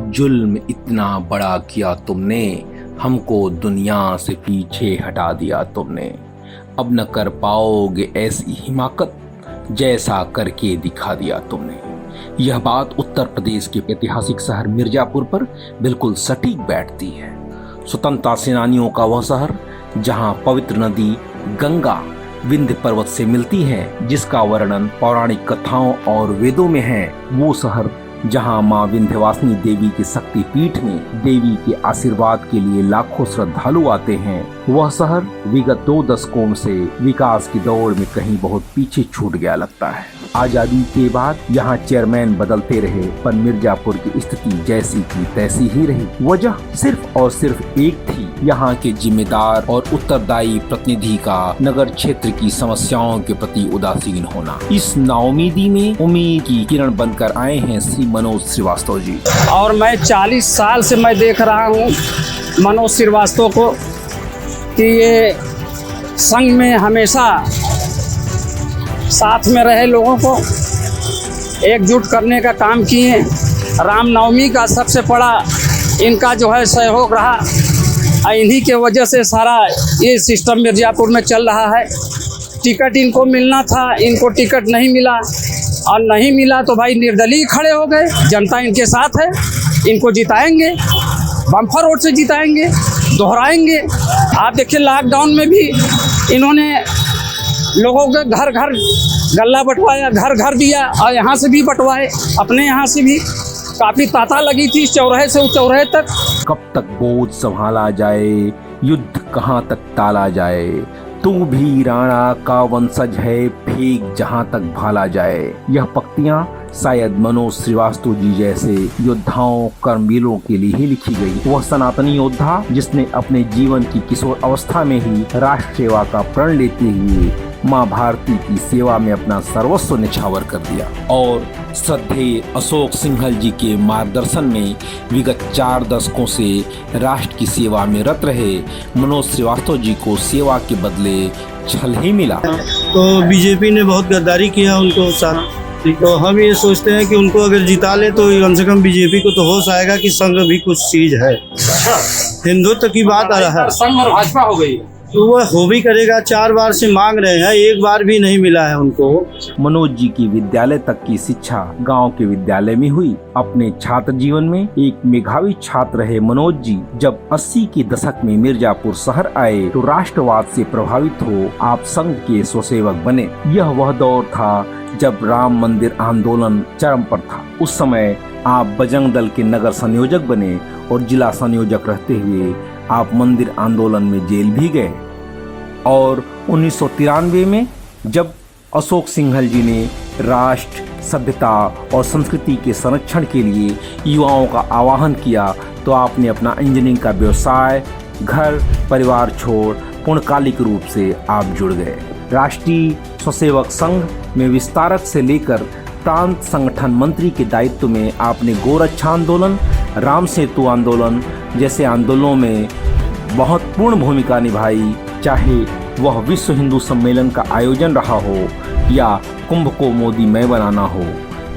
जुल्म इतना बड़ा किया तुमने, हमको दुनिया से पीछे हटा दिया तुमने। अब न कर पाओगे ऐसी हिमाकत, जैसा करके दिखा दिया तुमने। यह बात उत्तर प्रदेश के ऐतिहासिक शहर मिर्जापुर पर बिल्कुल सटीक बैठती है। स्वतंत्रता सेनानियों का वह शहर जहां पवित्र नदी गंगा विंध्य पर्वत से मिलती है, जिसका वर्णन पौराणिक कथाओं और वेदों में है। वो शहर जहां मां विंध्यवासिनी देवी के शक्ति पीठ में देवी के आशीर्वाद के लिए लाखों श्रद्धालु आते हैं। वह शहर विगत 2 दशकों से विकास की दौड़ में कहीं बहुत पीछे छूट गया लगता है। आजादी के बाद यहाँ चेयरमैन बदलते रहे, पर मिर्जापुर की स्थिति जैसी की तैसी ही रही। वजह सिर्फ और सिर्फ एक थी, यहाँ के जिम्मेदार और उत्तरदायी प्रतिनिधि का नगर क्षेत्र की समस्याओं के प्रति उदासीन होना। इस नाउमीदी में उम्मीद की किरण बनकर आए हैं श्री मनोज श्रीवास्तव जी। और मैं 40 साल से मैं देख रहा हूँ मनोज श्रीवास्तव को कि ये संघ में हमेशा साथ में रहे, लोगों को एकजुट करने का काम किए। रामनवमी का सबसे बड़ा इनका जो है सहयोग रहा। इन्हीं के वजह से सारा ये सिस्टम मिर्जापुर में चल रहा है। टिकट इनको मिलना था, इनको टिकट नहीं मिला, और नहीं मिला तो भाई निर्दलीय खड़े हो गए। जनता इनके साथ है, इनको जिताएंगे, बम्पर वोट से जिताएंगे, दोहराएंगे। आप देखिए लॉकडाउन में भी इन्होंने लोगों के घर घर गल्ला बंटवाया, घर घर दिया, और यहाँ से भी बंटवाए, अपने यहाँ से भी। काफ़ी तांता लगी थी चौराहे से उस चौराहे तक। कब तक बोझ संभाला जाए, युद्ध कहाँ तक टाला जाए, तू भी राणा का वंशज है, फेंक जहाँ तक भाला जाए। यह पंक्तियाँ शायद मनोज श्रीवास्तव जी जैसे योद्धाओं कर्मवीरों के लिए ही लिखी गई। वह सनातनी योद्धा जिसने अपने जीवन की किशोर अवस्था में ही राष्ट्र सेवा का प्रण लेते हुए माँ भारती की सेवा में अपना सर्वस्व निछावर कर दिया। और श्रद्धेय अशोक सिंघल जी के मार्गदर्शन में विगत 4 दशकों से राष्ट्र की सेवा में रत रहे मनोज श्रीवास्तव जी को सेवा के बदले छल ही मिला। तो बीजेपी ने बहुत गद्दारी किया उनको साथ। तो हम ये सोचते हैं कि उनको अगर जिता ले तो कम से कम बीजेपी को तो होश आएगा कि संघ भी कुछ चीज है। हिंदुत्व की बात आ रहा है, संघ और भाजपा हो गई तो वह हो भी करेगा। 4 बार से मांग रहे हैं, एक बार भी नहीं मिला है उनको। मनोज जी की विद्यालय तक की शिक्षा गांव के विद्यालय में हुई। अपने छात्र जीवन में एक मेधावी छात्र रहे मनोज जी। जब 80 के दशक में मिर्जापुर शहर आए तो राष्ट्रवाद से प्रभावित हो आप संघ के स्वसेवक बने। यह वह दौर था जब राम मंदिर आंदोलन चरम पर था। उस समय आप बजरंग दल के नगर संयोजक बने और जिला संयोजक रहते हुए आप मंदिर आंदोलन में जेल भी गए। और 1993 में जब अशोक सिंघल जी ने राष्ट्र, सभ्यता और संस्कृति के संरक्षण के लिए युवाओं का आह्वान किया तो आपने अपना इंजीनियरिंग का व्यवसाय, घर परिवार छोड़ पूर्णकालिक रूप से आप जुड़ गए। राष्ट्रीय स्वसेवक संघ में विस्तारक से लेकर प्रांत संगठन मंत्री के दायित्व में आपने गोरक्षा आंदोलन, राम सेतु आंदोलन जैसे आंदोलनों में महत्वपूर्ण भूमिका निभाई। चाहे वह विश्व हिंदू सम्मेलन का आयोजन रहा हो, या कुंभ को मोदीमय बनाना हो,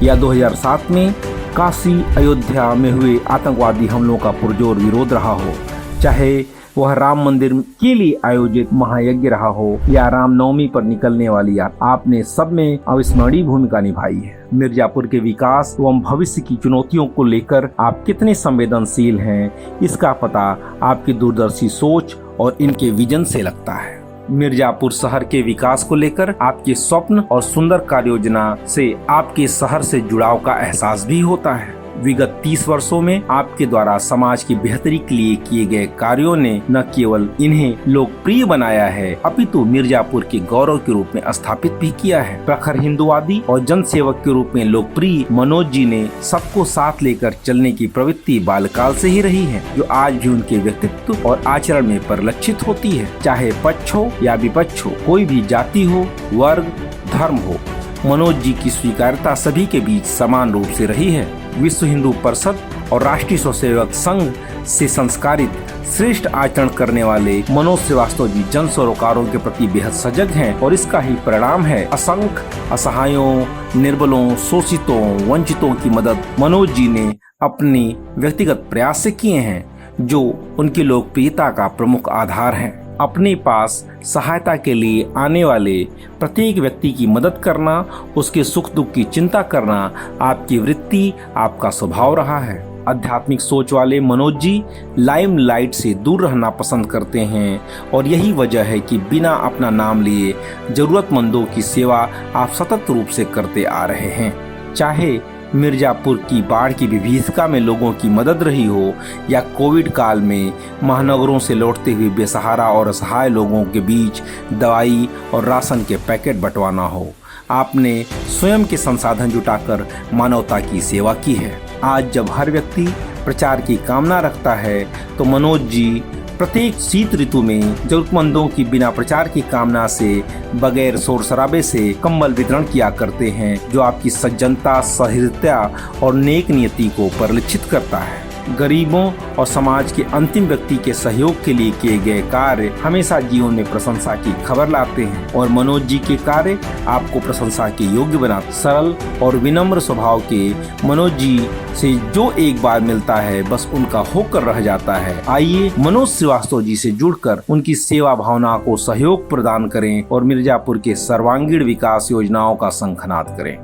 या 2007 में काशी अयोध्या में हुए आतंकवादी हमलों का पुरजोर विरोध रहा हो, चाहे वह राम मंदिर के लिए आयोजित महायज्ञ रहा हो, या रामनवमी पर निकलने वाली यात्रा, आपने सब में अविस्मरणीय भूमिका निभाई है। मिर्जापुर के विकास एवं भविष्य की चुनौतियों को लेकर आप कितने संवेदनशील हैं, इसका पता आपकी दूरदर्शी सोच और इनके विजन से लगता है। मिर्जापुर शहर के विकास को लेकर आपके स्वप्न और सुंदर कार्य योजना से आपके शहर से जुड़ाव का एहसास भी होता है। विगत 30 वर्षों में आपके द्वारा समाज की बेहतरी के लिए किए गए कार्यों ने न केवल इन्हें लोकप्रिय बनाया है, अपितु मिर्जापुर के गौरव के रूप में स्थापित भी किया है। प्रखर हिंदुवादी और जनसेवक के रूप में लोकप्रिय मनोज जी ने सबको साथ लेकर चलने की प्रवृत्ति बालकाल से ही रही है, जो आज भी उनके व्यक्तित्व और आचरण में परिलक्षित होती है। चाहे पक्ष हो या विपक्ष हो, कोई भी जाति हो, वर्ग, धर्म हो, मनोज जी की स्वीकार्यता सभी के बीच समान रूप से रही है। विश्व हिंदू परिषद और राष्ट्रीय स्वसेवक संघ से संस्कारित श्रेष्ठ आचरण करने वाले मनोज श्रीवास्तव जी जन सरोकारों के प्रति बेहद सजग हैं और इसका ही परिणाम है असंख्य असहायों, निर्बलों, शोषितों, वंचितों की मदद मनोज जी ने अपनी व्यक्तिगत प्रयास से किए हैं, जो उनकी लोकप्रियता का प्रमुख आधार है। अपने पास सहायता के लिए आने वाले प्रत्येक व्यक्ति की मदद करना, उसके सुख दुख की चिंता करना आपकी वृत्ति, आपका स्वभाव रहा है। आध्यात्मिक सोच वाले मनोज जी लाइमलाइट से दूर रहना पसंद करते हैं और यही वजह है कि बिना अपना नाम लिए जरूरतमंदों की सेवा आप सतत रूप से करते आ रहे हैं। चाहे मिर्जापुर की बाढ़ की विभीषिका में लोगों की मदद रही हो या कोविड काल में महानगरों से लौटते हुए बेसहारा और असहाय लोगों के बीच दवाई और राशन के पैकेट बंटवाना हो, आपने स्वयं के संसाधन जुटाकर मानवता की सेवा की है। आज जब हर व्यक्ति प्रचार की कामना रखता है तो मनोज जी प्रत्येक शीत ऋतु में जरूरतमंदों की बिना प्रचार की कामना से बगैर शोर शराबे से कंबल वितरण किया करते हैं, जो आपकी सज्जनता, सहृदयता और नेक नियति को परिलक्षित करता है। गरीबों और समाज के अंतिम व्यक्ति के सहयोग के लिए किए गए कार्य हमेशा जीवन में प्रशंसा की खबर लाते हैं और मनोज जी के कार्य आपको प्रशंसा के योग्य बनाते। सरल और विनम्र स्वभाव के मनोज जी से जो एक बार मिलता है बस उनका होकर रह जाता है। आइए मनोज श्रीवास्तव जी से जुड़कर उनकी सेवा भावना को सहयोग प्रदान करें और मिर्जापुर के सर्वांगीण विकास योजनाओं का शंखनाद करें।